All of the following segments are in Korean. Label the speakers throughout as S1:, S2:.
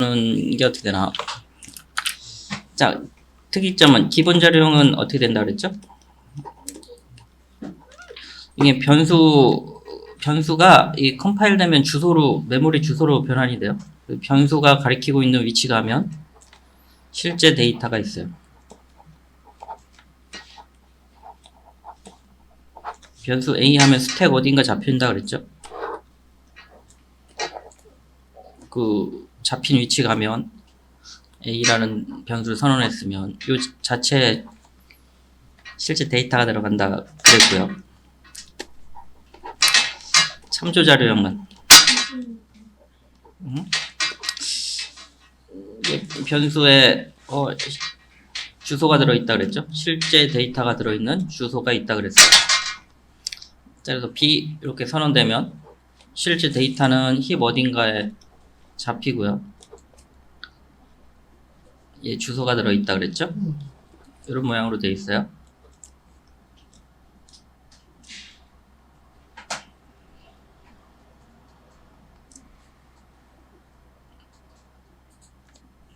S1: 보는 게 어떻게 되나? 자, 특이점은 기본 자료형은 어떻게 된다 그랬죠? 이게 변수가 이 컴파일 되면 주소로, 메모리 주소로 변환이 돼요. 그 변수가 가리키고 있는 위치가 하면 실제 데이터가 있어요. 변수 A 하면 스택 어딘가 잡힌다 그랬죠? 그 잡힌 위치 가면 A라는 변수를 선언했으면 이 자체에 실제 데이터가 들어간다 그랬고요. 참조 자료형은 변수에 주소가 들어있다 그랬죠? 실제 데이터가 들어있는 주소가 있다 그랬어요. 그래서 B 이렇게 선언되면 실제 데이터는 힙 어딘가에 잡히고요. 예, 주소가 들어있다 그랬죠? 이런 모양으로 되어 있어요.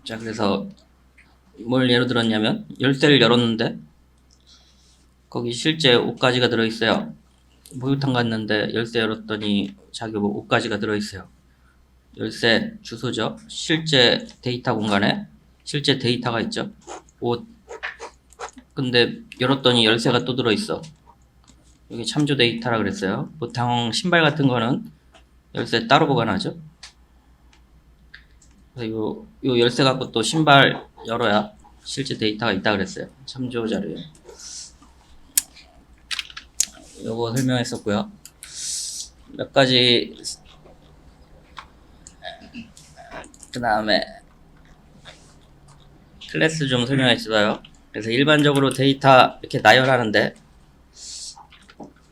S1: 자, 그래서 뭘 예로 들었냐면 열쇠를 열었는데 거기 실제 옷가지가 들어있어요. 목욕탕 갔는데 열쇠 열었더니 자기 옷가지가 들어있어요. 열쇠 주소죠. 실제 데이터 공간에 실제 데이터가 있죠. 옷. 근데 열었더니 열쇠가 또 들어있어. 여기 참조 데이터라 그랬어요. 보통 신발 같은 거는 열쇠 따로 보관하죠. 그래서 요 열쇠 갖고 또 신발 열어야 실제 데이터가 있다 그랬어요. 참조 자료에. 요거 설명했었고요. 몇 가지 그 다음에 클래스 좀 설명했어요. 그래서 일반적으로 데이터 이렇게 나열하는데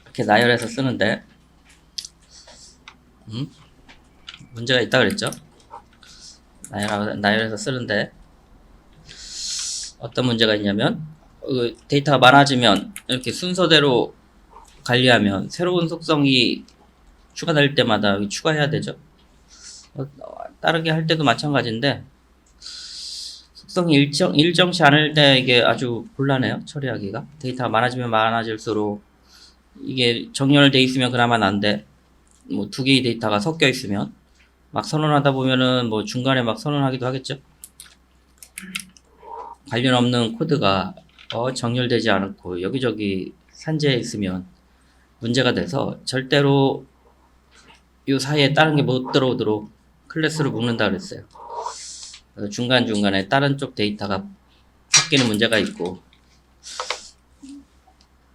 S1: 이렇게 나열해서 쓰는데 문제가 있다 그랬죠. 나열해서 쓰는데 어떤 문제가 있냐면 데이터가 많아지면 이렇게 순서대로 관리하면 새로운 속성이 추가될 때마다 추가해야 되죠. 따르게 할 때도 마찬가지인데 속성이 일정치 않을 때 이게 아주 곤란해요. 처리하기가. 데이터가 많아지면 많아질수록 이게 정렬돼 있으면 그나마 난데 뭐 두 개의 데이터가 섞여 있으면 막 선언하다 보면은 뭐 중간에 막 선언하기도 하겠죠. 관련 없는 코드가 정렬되지 않고 여기저기 산재해 있으면 문제가 돼서 절대로 이 사이에 다른 게 못 들어오도록 클래스를 묶는다 그랬어요. 중간중간에 다른 쪽 데이터가 섞이는 문제가 있고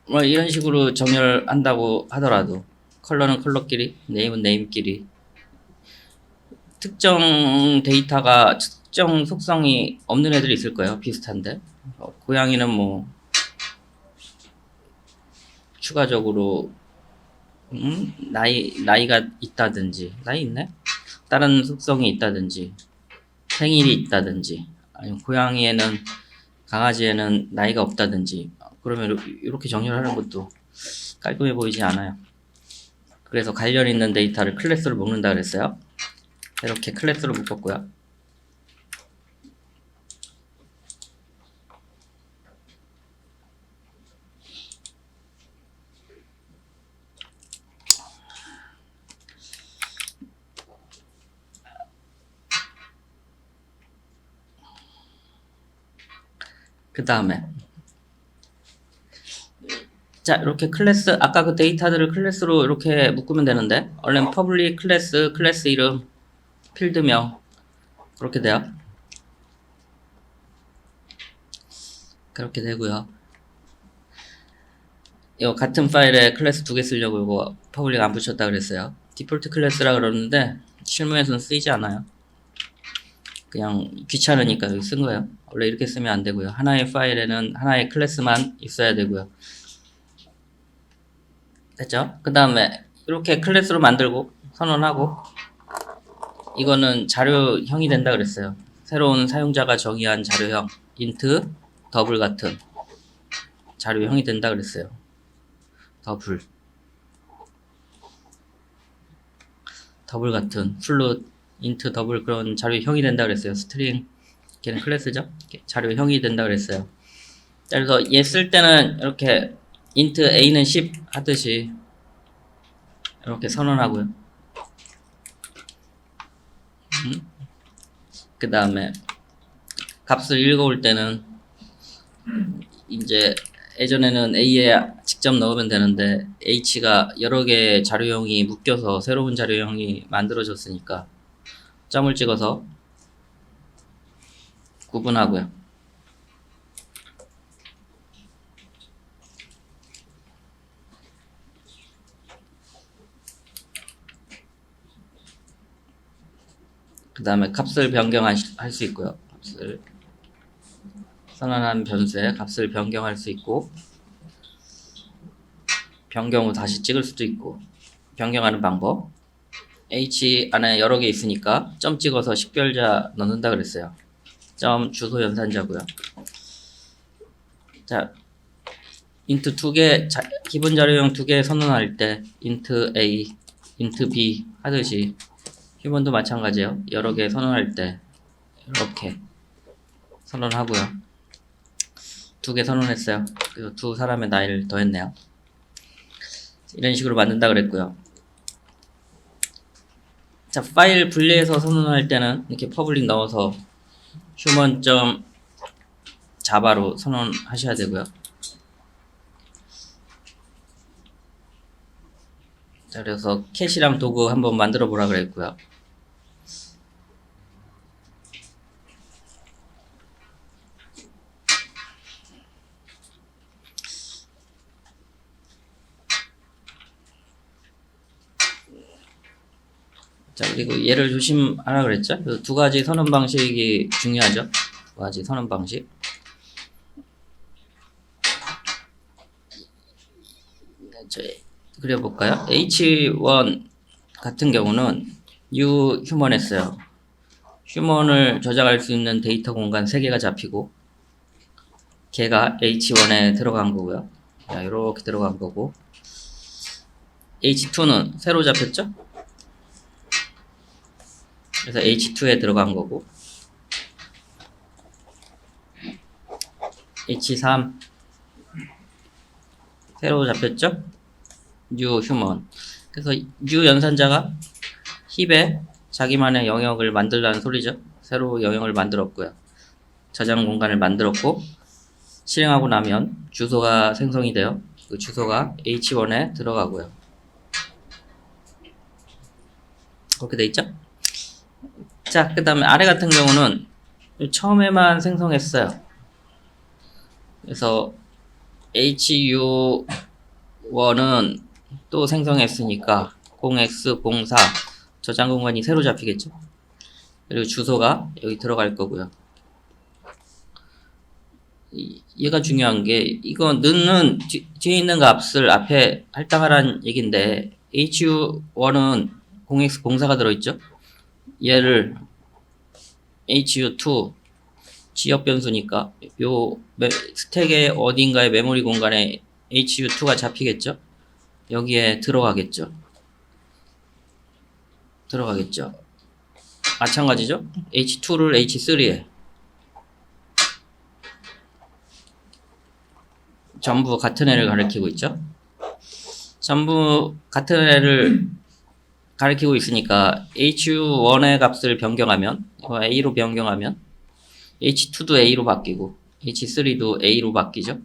S1: 뭐 이런 식으로 정렬한다고 하더라도 컬러는 컬러끼리, 네임은 네임끼리 특정 데이터가 특정 속성이 없는 애들이 있을 거예요. 비슷한데 고양이는 뭐 추가적으로 나이가 있다든지 나이 있네? 다른 속성이 있다든지 생일이 있다든지 아니면 고양이에는 강아지에는 나이가 없다든지 그러면 이렇게 정렬하는 것도 깔끔해 보이지 않아요. 그래서 관련 있는 데이터를 클래스로 묶는다 그랬어요. 이렇게 클래스로 묶었고요. 그 다음에 자 이렇게 클래스 아까 그 데이터들을 클래스로 이렇게 묶으면 되는데 원래는 퍼블릭 클래스, 클래스 이름, 필드명 그렇게 돼요. 그렇게 되고요. 이 같은 파일에 클래스 두 개 쓰려고 이거 퍼블릭 안 붙였다 그랬어요. 디폴트 클래스라 그러는데 실무에서는 쓰이지 않아요. 그냥 귀찮으니까 여기 쓴 거예요. 원래 이렇게 쓰면 안 되고요. 하나의 파일에는 하나의 클래스만 있어야 되고요. 됐죠? 그 다음에 이렇게 클래스로 만들고 선언하고 이거는 자료형이 된다 그랬어요. 새로운 사용자가 정의한 자료형 int 더블 같은 자료형이 된다 그랬어요. 더블 같은 플롯 int 더블 그런 자료형이 된다 그랬어요. 스트링 걔는 클래스죠. 자료형이 된다 그랬어요. 자, 그래서 얘 쓸 때는 이렇게 int a는 10 하듯이 이렇게 선언하고요. 그 다음에 값을 읽어올 때는 이제 예전에는 a에 직접 넣으면 되는데 h가 여러 개의 자료형이 묶여서 새로운 자료형이 만들어졌으니까 점을 찍어서 구분하고요. 그 다음에 값을 변경할 수 있고요. 값을 선언한 변수에 값을 변경할 수 있고 변경 후 다시 찍을 수도 있고 변경하는 방법 h 안에 여러 개 있으니까 점 찍어서 식별자 넣는다 그랬어요. 점 주소 연산자고요. 자, int 두 개 기본 자료형 두 개 선언할 때 int a, int b 하듯이 휴먼도 마찬가지예요. 여러 개 선언할 때 이렇게 선언하고요. 두 개 선언했어요. 그리고 두 사람의 나이를 더했네요. 이런 식으로 만든다 그랬고요. 자, 파일 분리해서 선언할 때는 이렇게 퍼블릭 넣어서 human.java로 선언하셔야 되고요. 자, 그래서 캐시랑 도구 한번 만들어 보라 그랬고요. 자, 그리고 얘를 조심하라 그랬죠? 그래서 두 가지 선언 방식이 중요하죠. 두 가지 선언 방식. 그려볼까요? H1 같은 경우는 new human 했어요. 휴먼을 저장할 수 있는 데이터 공간 3개가 잡히고 걔가 H1에 들어간 거고요. 자, 이렇게 들어간 거고 H2는 새로 잡혔죠? 그래서 H2에 들어간 거고 H3 새로 잡혔죠? new human. 그래서 new 연산자가 힙에 자기만의 영역을 만들라는 소리죠. 새로 영역을 만들었고요. 저장 공간을 만들었고 실행하고 나면 주소가 생성이 돼요. 그 주소가 H1에 들어가고요. 그렇게 돼 있죠? 자, 그 다음에 아래 같은 경우는 처음에만 생성했어요. 그래서 HU1은 또 생성했으니까 0x 04 저장 공간이 새로 잡히겠죠. 그리고 주소가 여기 들어갈 거고요. 얘가 중요한 게 이거 넣는 뒤에 있는 값을 앞에 할당하라는 얘긴데 HU1은 0x 04가 들어있죠. 얘를 HU2 지역 변수니까 요 스택의 어딘가의 메모리 공간에 HU2가 잡히겠죠. 여기에 들어가겠죠. 마찬가지죠. H2를 H3에 전부 같은 애를 가리키고 있죠. 전부 같은 애를 가리키고 있으니까 H1의 값을 변경하면 A로 변경하면 H2도 A로 바뀌고 H3도 A로 바뀌죠.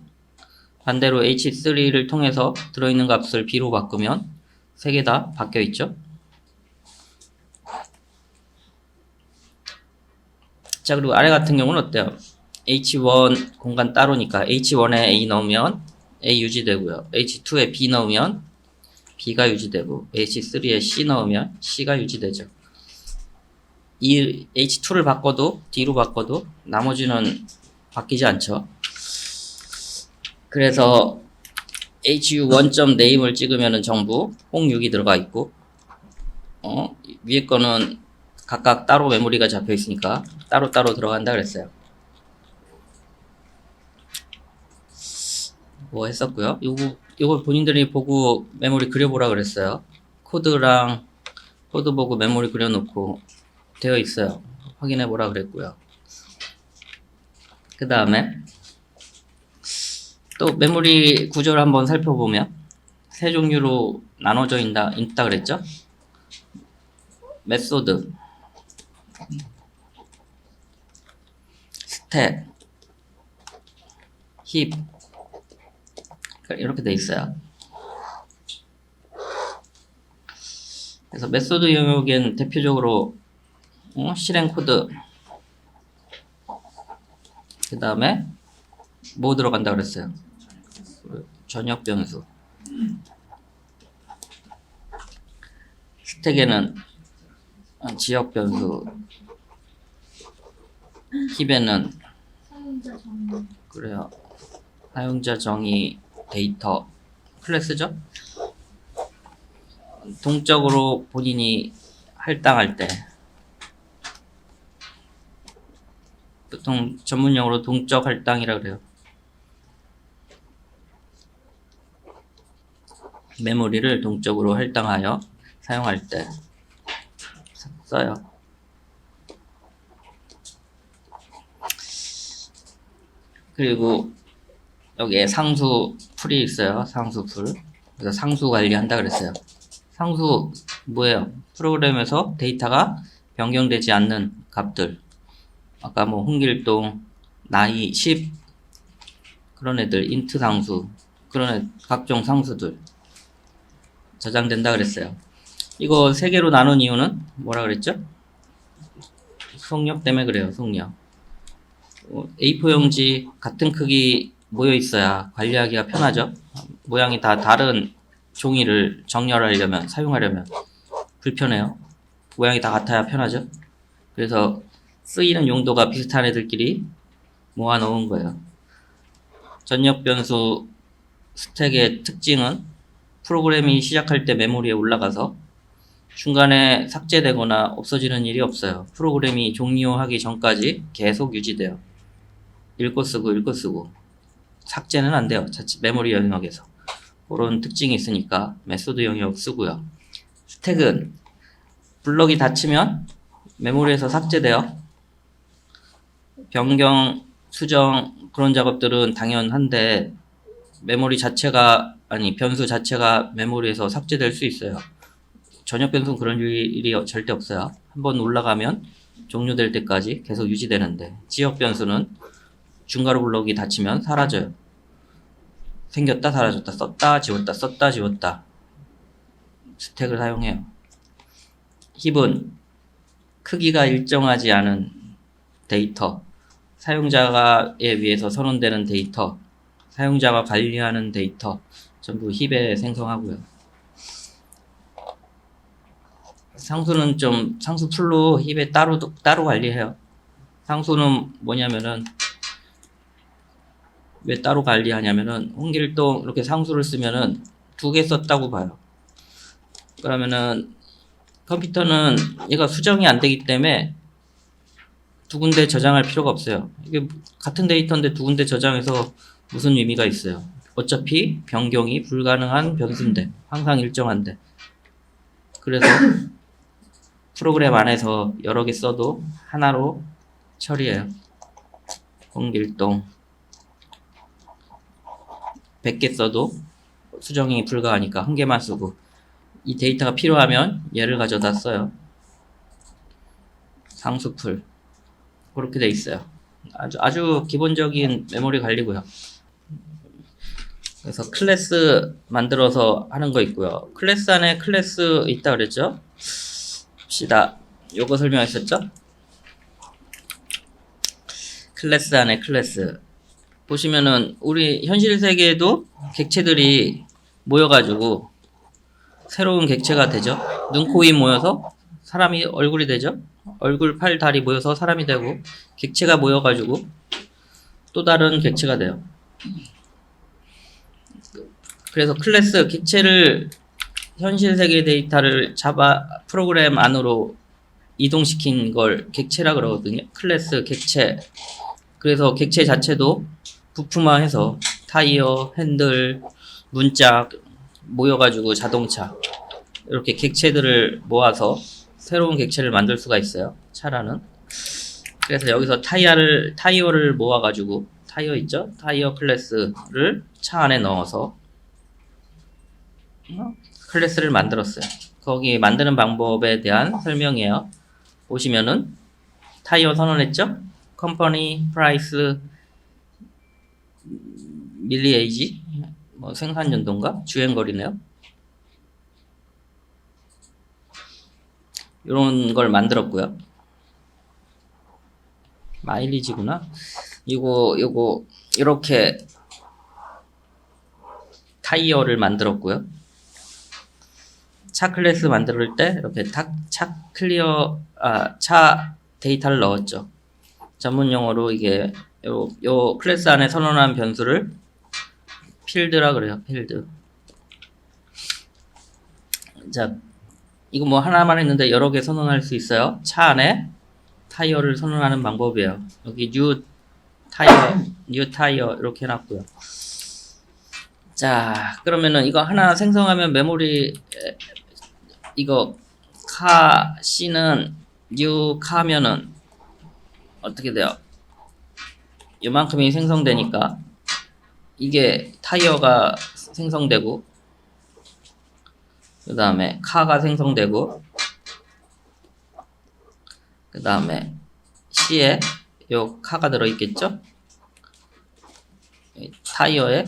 S1: 반대로 H3를 통해서 들어있는 값을 B로 바꾸면 세 개 다 바뀌어 있죠. 자, 그리고 아래 같은 경우는 어때요? H1 공간 따로니까 H1에 A 넣으면 A 유지되고요. H2에 B 넣으면 B가 유지되고 H3에 C 넣으면 C가 유지되죠. 이 H2를 바꿔도 D로 바꿔도 나머지는 바뀌지 않죠. 그래서 HU1.name을 찍으면 전부 06이 들어가 있고 위에 거는 각각 따로 메모리가 잡혀 있으니까 따로따로 들어간다 그랬어요. 뭐 했었고요. 요거 본인들이 보고 메모리 그려보라 그랬어요. 코드 보고 메모리 그려놓고 되어 있어요. 확인해 보라 그랬고요. 그 다음에 또 메모리 구조를 한번 살펴보면 세 종류로 나눠져 있다 그랬죠? 메소드, 스택, 힙 이렇게 돼 있어요. 그래서 메소드 영역엔 대표적으로 실행 코드, 그 다음에 뭐 들어간다 그랬어요? 전역 변수. 스택에는 지역 변수, 힙에는 그래요. 사용자 정의 데이터 클래스죠. 동적으로 본인이 할당할 때 보통 전문용어로 동적 할당이라 그래요. 메모리를 동적으로 할당하여 사용할 때 써요. 그리고 여기에 상수 풀이 있어요. 상수 풀. 그래서 상수 관리한다 그랬어요. 상수 뭐예요? 프로그램에서 데이터가 변경되지 않는 값들. 아까 뭐 홍길동, 나이, 10 그런 애들, 인트 상수 그런 각종 상수들 저장된다 그랬어요. 이거 세 개로 나눈 이유는 뭐라 그랬죠? 속력 때문에 그래요. 속력. A4 용지 같은 크기 모여 있어야 관리하기가 편하죠. 모양이 다 다른 종이를 정렬하려면 사용하려면 불편해요. 모양이 다 같아야 편하죠. 그래서 쓰이는 용도가 비슷한 애들끼리 모아 놓은 거예요. 전역 변수 스택의 특징은 프로그램이 시작할 때 메모리에 올라가서 중간에 삭제되거나 없어지는 일이 없어요. 프로그램이 종료하기 전까지 계속 유지돼요. 읽고 쓰고 삭제는 안 돼요. 메모리 영역에서. 그런 특징이 있으니까 메소드 영역 쓰고요. 스택은 블럭이 닫히면 메모리에서 삭제돼요. 변경, 수정 그런 작업들은 당연한데 메모리 자체가 변수 자체가 메모리에서 삭제될 수 있어요. 전역 변수는 그런 일이 절대 없어요. 한번 올라가면 종료될 때까지 계속 유지되는데 지역 변수는 중괄호 블럭이 닫히면 사라져요. 생겼다 사라졌다 썼다 지웠다 썼다 지웠다 스택을 사용해요. 힙은 크기가 일정하지 않은 데이터, 사용자에 의해서 선언되는 데이터, 사용자가 관리하는 데이터 전부 힙에 생성하고요. 상수는 좀 상수 풀로 힙에 따로 관리해요. 상수는 뭐냐면은 왜 따로 관리하냐면은 홍길동 이렇게 상수를 쓰면은 2개 썼다고 봐요. 그러면은 컴퓨터는 얘가 수정이 안 되기 때문에 2군데 저장할 필요가 없어요. 이게 같은 데이터인데 2군데 저장해서 무슨 의미가 있어요? 어차피 변경이 불가능한 변수인데 항상 일정한데 그래서 프로그램 안에서 여러 개 써도 하나로 처리해요. 홍길동 100개 써도 수정이 불가하니까 1개만 쓰고 이 데이터가 필요하면 얘를 가져다 써요. 상수풀 그렇게 돼 있어요. 아주 기본적인 메모리 관리고요. 그래서 클래스 만들어서 하는 거 있고요. 클래스 안에 클래스 있다 그랬죠? 봅시다. 요거 설명했었죠? 클래스 안에 클래스 보시면은 우리 현실 세계에도 객체들이 모여가지고 새로운 객체가 되죠. 눈, 코, 입 모여서 사람이 얼굴이 되죠. 얼굴, 팔, 다리 모여서 사람이 되고 객체가 모여가지고 또 다른 객체가 돼요. 그래서 클래스 객체를 현실 세계 데이터를 자바 프로그램 안으로 이동시킨 걸 객체라 그러거든요. 클래스 객체. 그래서 객체 자체도 부품화해서 타이어, 핸들, 문짝 모여가지고 자동차 이렇게 객체들을 모아서 새로운 객체를 만들 수가 있어요. 차라는. 그래서 여기서 타이어를 모아가지고 타이어 있죠? 타이어 클래스를 차 안에 넣어서 클래스를 만들었어요. 거기 만드는 방법에 대한 설명이에요. 보시면은 타이어 선언했죠? 컴퍼니, 프라이스, 밀리에이지, 뭐 생산 연도인가? 주행거리네요. 이런 걸 만들었고요. 마일리지구나. 요거 이렇게 타이어를 만들었고요. 차 클래스 만들 때 이렇게 차 데이터를 넣었죠. 전문 용어로 이게 요 클래스 안에 선언한 변수를 필드라 그래요. 필드. 자, 이거 뭐 하나만 했는데 여러 개 선언할 수 있어요. 차 안에 타이어를 선언하는 방법이에요. 여기 뉴 타이어 이렇게 해놨고요. 자, 그러면은 이거 하나 생성하면 메모리 이거 C는 new 카면은 어떻게 돼요? 이만큼이 생성되니까 이게 타이어가 생성되고 그 다음에 카가 생성되고 그 다음에 C에 요 카가 들어있겠죠? 타이어에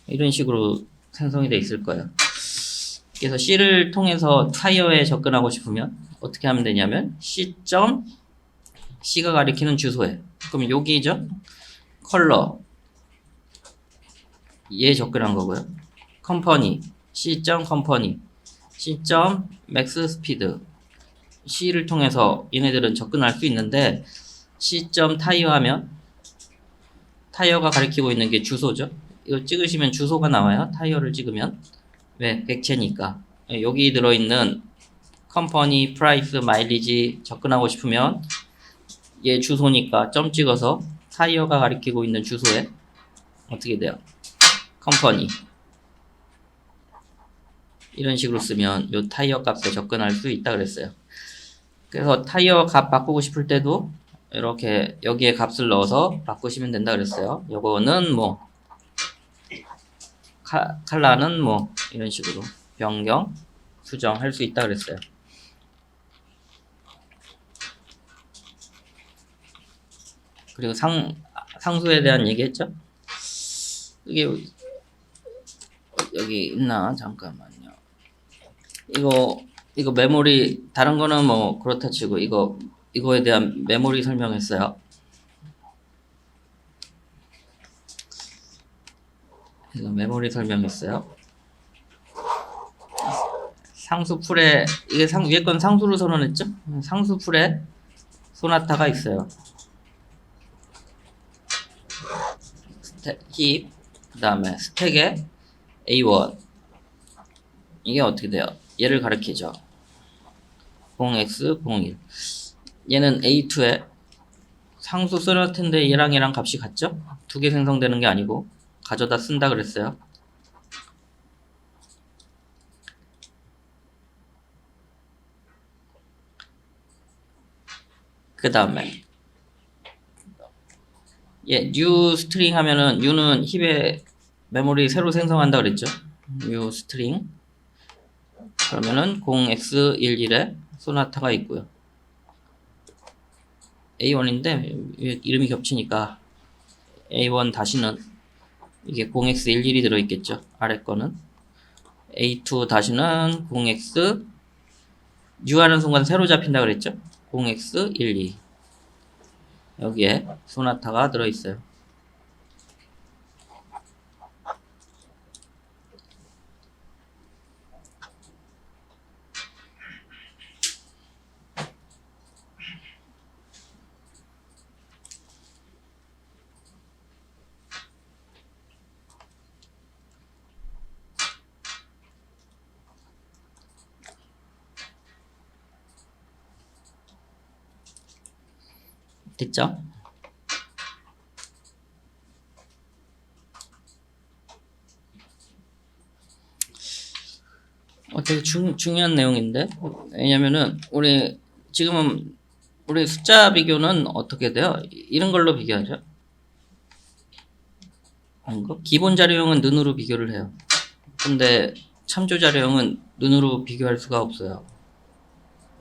S1: 이런 식으로 생성이 돼 있을 거예요. 그래서 C를 통해서 타이어에 접근하고 싶으면 어떻게 하면 되냐면 C가 가리키는 주소에 그럼 여기죠? 컬러 얘에 접근한 거고요. 컴퍼니 C.컴퍼니 C.맥스스피드 C를 통해서 얘네들은 접근할 수 있는데 C.타이어 하면 타이어가 가리키고 있는 게 주소죠. 이거 찍으시면 주소가 나와요. 타이어를 찍으면 왜? 객체니까 여기 들어있는 컴퍼니, 프라이스, 마일리지 접근하고 싶으면 얘 주소니까 점 찍어서 타이어가 가리키고 있는 주소에 어떻게 돼요? 컴퍼니 이런 식으로 쓰면 요 타이어 값에 접근할 수 있다 그랬어요. 그래서 타이어 값 바꾸고 싶을 때도 이렇게 여기에 값을 넣어서 바꾸시면 된다 그랬어요. 요거는 뭐 칼라는 뭐 이런 식으로 변경, 수정할 수 있다 그랬어요. 그리고 상수에 대한 얘기했죠? 이게 여기 있나? 잠깐만요. 이거 메모리 다른 거는 뭐 그렇다 치고 이거에 대한 메모리 설명했어요. 이거 메모리 설명했어요. 상수 풀에 이게 위에 건 상수로 선언했죠? 상수 풀에 소나타가 있어요. 힙 그다음에 스택에 A1 이게 어떻게 돼요? 얘를 가리키죠. 0x 01 얘는 A2에 상수 써놨을 텐데 얘랑 값이 같죠? 두 개 생성되는 게 아니고 가져다 쓴다 그랬어요. 그 다음에 new string 하면은 new는 힙에 메모리 새로 생성한다 그랬죠. new string 그러면은 0x11에 소나타가 있고요. A1인데 이름이 겹치니까 A1 다시는 이게 0x11이 들어있겠죠. 아래 거는 A2 다시는 0x new 하는 순간 새로 잡힌다 그랬죠. 0x12 여기에 소나타가 들어있어요. 됐죠? 되게 중요한 내용인데, 왜냐면은 지금은 우리 숫자 비교는 어떻게 돼요? 이런 걸로 비교하죠. 기본 자료형은 눈으로 비교를 해요. 근데 참조 자료형은 눈으로 비교할 수가 없어요.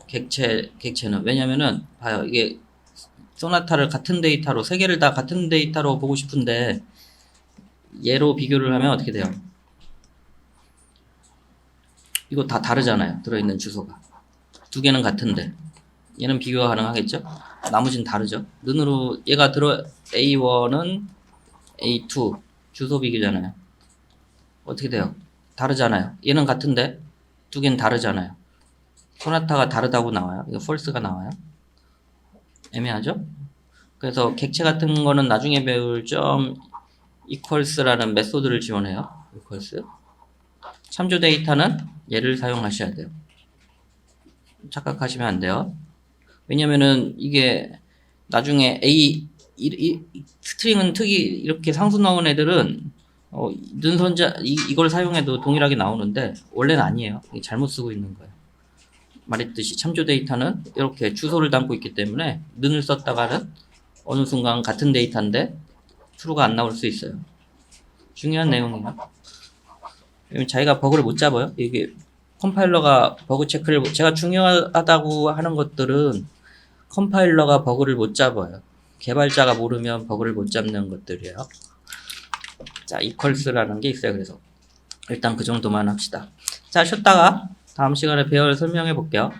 S1: 객체는. 왜냐면은 봐요. 이게 소나타를 같은 데이터로, 세 개를 다 같은 데이터로 보고 싶은데 얘로 비교를 하면 어떻게 돼요? 이거 다 다르잖아요. 들어있는 주소가. 두 개는 같은데 얘는 비교가 가능하겠죠? 나머지는 다르죠. 눈으로 얘가 A1은 A2 주소 비교잖아요. 어떻게 돼요? 다르잖아요. 얘는 같은데 두 개는 다르잖아요. 소나타가 다르다고 나와요. 이거 false가 나와요. 애매하죠? 그래서 객체 같은 거는 나중에 배울 점 equals라는 메소드를 지원해요. equals. 참조 데이터는 얘를 사용하셔야 돼요. 착각하시면 안 돼요. 왜냐면은 이게 나중에 스트링은 특이 이렇게 상수 나온 애들은 눈선자 이걸 사용해도 동일하게 나오는데 원래는 아니에요. 잘못 쓰고 있는 거예요. 말했듯이 참조 데이터는 이렇게 주소를 담고 있기 때문에 눈을 썼다가는 어느 순간 같은 데이터인데 true가 안 나올 수 있어요. 중요한 내용이에요. 왜냐면 자기가 버그를 못 잡아요. 이게 컴파일러가 버그 체크를 제가 중요하다고 하는 것들은 컴파일러가 버그를 못 잡아요. 개발자가 모르면 버그를 못 잡는 것들이에요. 자, equals라는 게 있어요. 그래서 일단 그 정도만 합시다. 자, 쉬었다가 다음 시간에 배열 설명해 볼게요.